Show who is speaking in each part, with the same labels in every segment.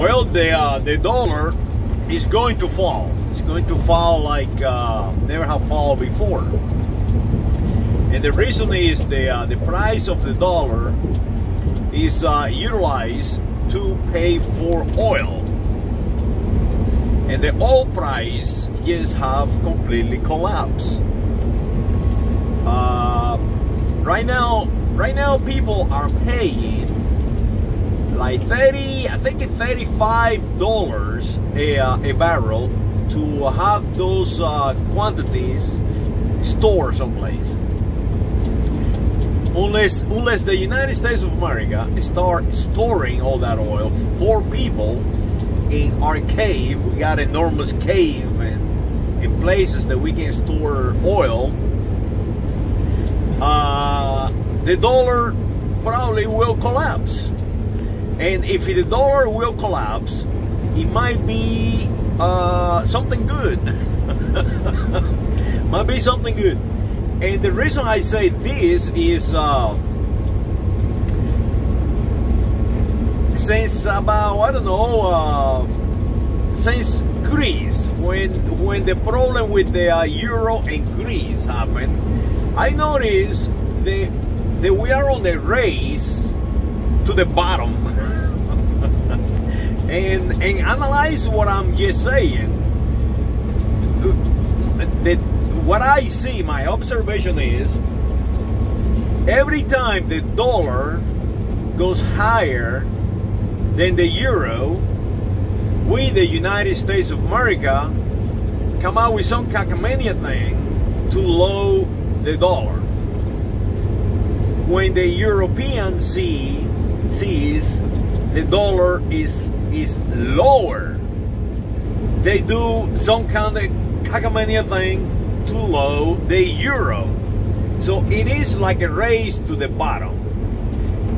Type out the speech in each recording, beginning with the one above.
Speaker 1: Well, the dollar is going to fall. It's going to fall like never have fallen before. And the reason is the price of the dollar is utilized to pay for oil. And the oil price just have completely collapsed. Right now people are paying like I think it's $35 a barrel to have those quantities stored someplace. Unless the United States of America start storing all that oil for people in our cave. We got enormous cave and in places that we can store oil. The dollar probably will collapse. And if the dollar will collapse, it might be something good. Might be something good. And the reason I say this is since about, I don't know, since Greece, when the problem with the euro and Greece happened, I noticed that we are on a race to the bottom. and analyze what I'm just saying. What I see, my observation is, every time the dollar goes higher than the euro, we, the United States of America, come out with some cacamania thing to lower the dollar. When the European sees the dollar is lower, they do some kind of cacamania thing to lower the euro. So it is like a race to the bottom,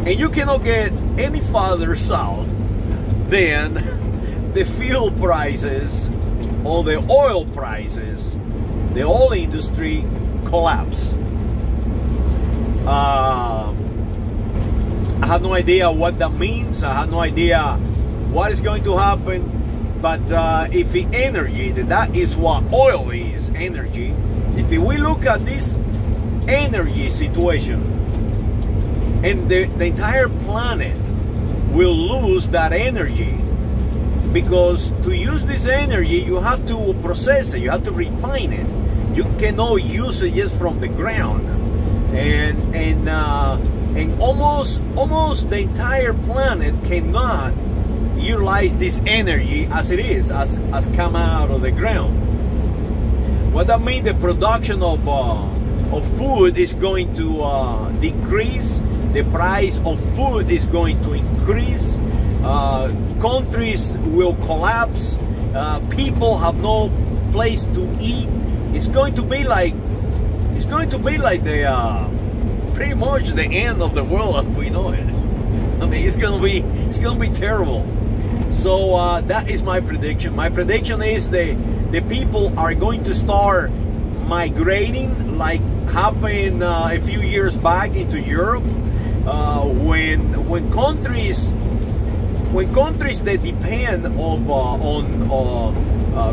Speaker 1: and you cannot get any farther south than the fuel prices or the oil prices. The oil industry collapse. I have no idea what that means. I have no idea what is going to happen. But if the energy, that is what oil is, energy. If we look at this energy situation, and the entire planet will lose that energy, because to use this energy, you have to process it, you have to refine it. You cannot use it just from the ground. And almost the entire planet cannot utilize this energy as it is, as come out of the ground. What that means, the production of food is going to decrease. The price of food is going to increase. Countries will collapse. People have no place to eat. It's going to be like the pretty much the end of the world as we know it. I mean, it's gonna be terrible. So that is my prediction. My prediction is the people are going to start migrating, like happened a few years back into Europe, when countries that depend on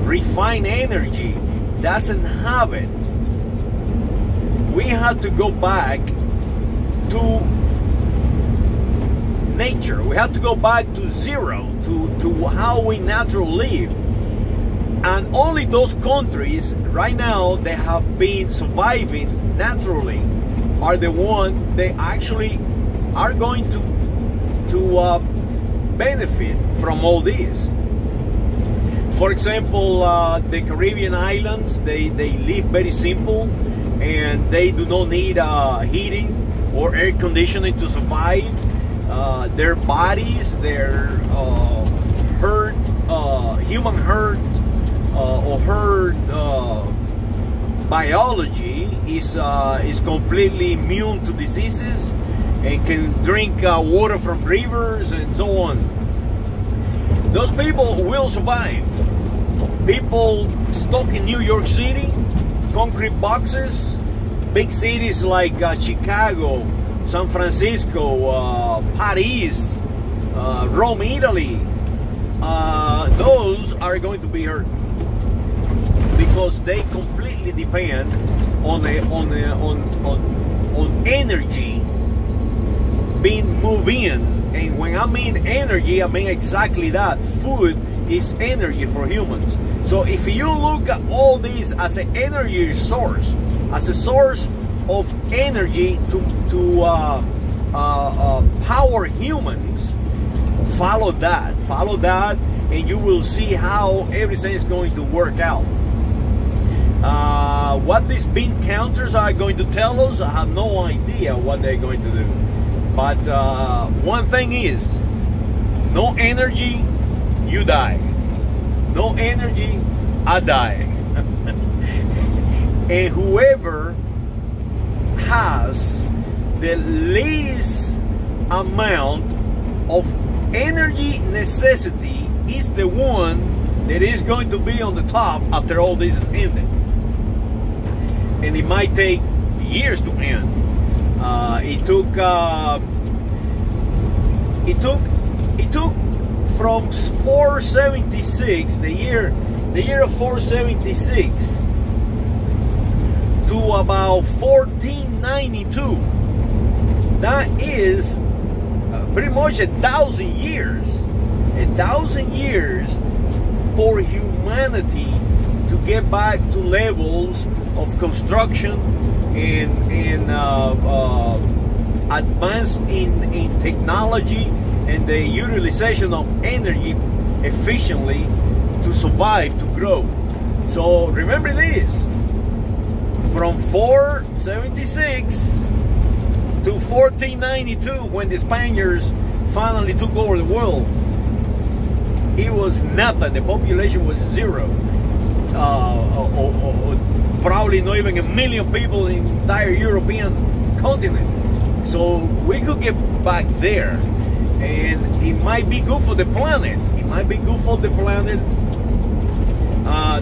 Speaker 1: refined energy doesn't have it. We have to go back to nature. We have to go back to zero, to how we naturally live. And only those countries right now that have been surviving naturally are the ones that actually are going to benefit from all this. For example, the Caribbean islands, they live very simple, and they do not need heating or air conditioning to survive. Their bodies, their human herd or herd biology is completely immune to diseases and can drink water from rivers and so on. Those people will survive. People stuck in New York City, concrete boxes, big cities like Chicago, San Francisco, Paris, Rome, Italy, those are going to be hurt, because they completely depend on energy being moved in. And when I mean energy, I mean exactly that. Food is energy for humans. So if you look at all these as an energy source, as a source of energy to power humans, follow that, and you will see how everything is going to work out. What these bean counters are going to tell us, I have no idea what they're going to do. But one thing is, no energy, you die. No energy, I die. And whoever has the least amount of energy necessity is the one that is going to be on the top after all this is ended. And it might take years to end. It took from 476, the year of 476, to about 1492. That is pretty much 1,000 years. 1,000 years for humanity to get back to levels of construction and advance in technology and the utilization of energy efficiently to survive, to grow. So remember this, from 476 to 1492, when the Spaniards finally took over the world, it was nothing. The population was zero. Or probably not even 1 million people in the entire European continent. So we could get back there, and it might be good for the planet. It might be good for the planet.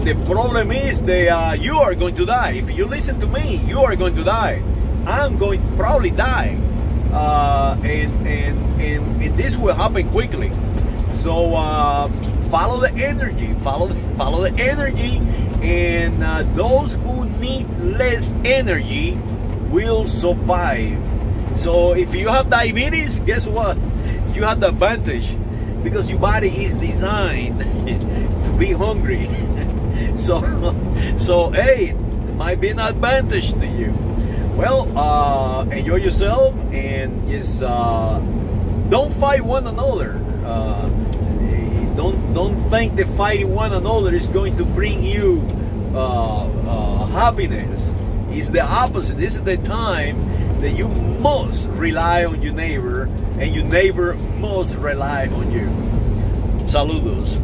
Speaker 1: The problem is that you are going to die. If you listen to me, you are going to die. I'm going to probably die, and this will happen quickly. So follow the energy, follow the energy, and those who need less energy will survive. So if you have diabetes, guess what? You have the advantage, because your body is designed to be hungry. So hey, it might be an advantage to you. Well, enjoy yourself, and just don't fight one another. Don't think that fighting one another is going to bring you happiness. It's the opposite. This is the time that you must rely on your neighbor, and your neighbor must rely on you. Saludos.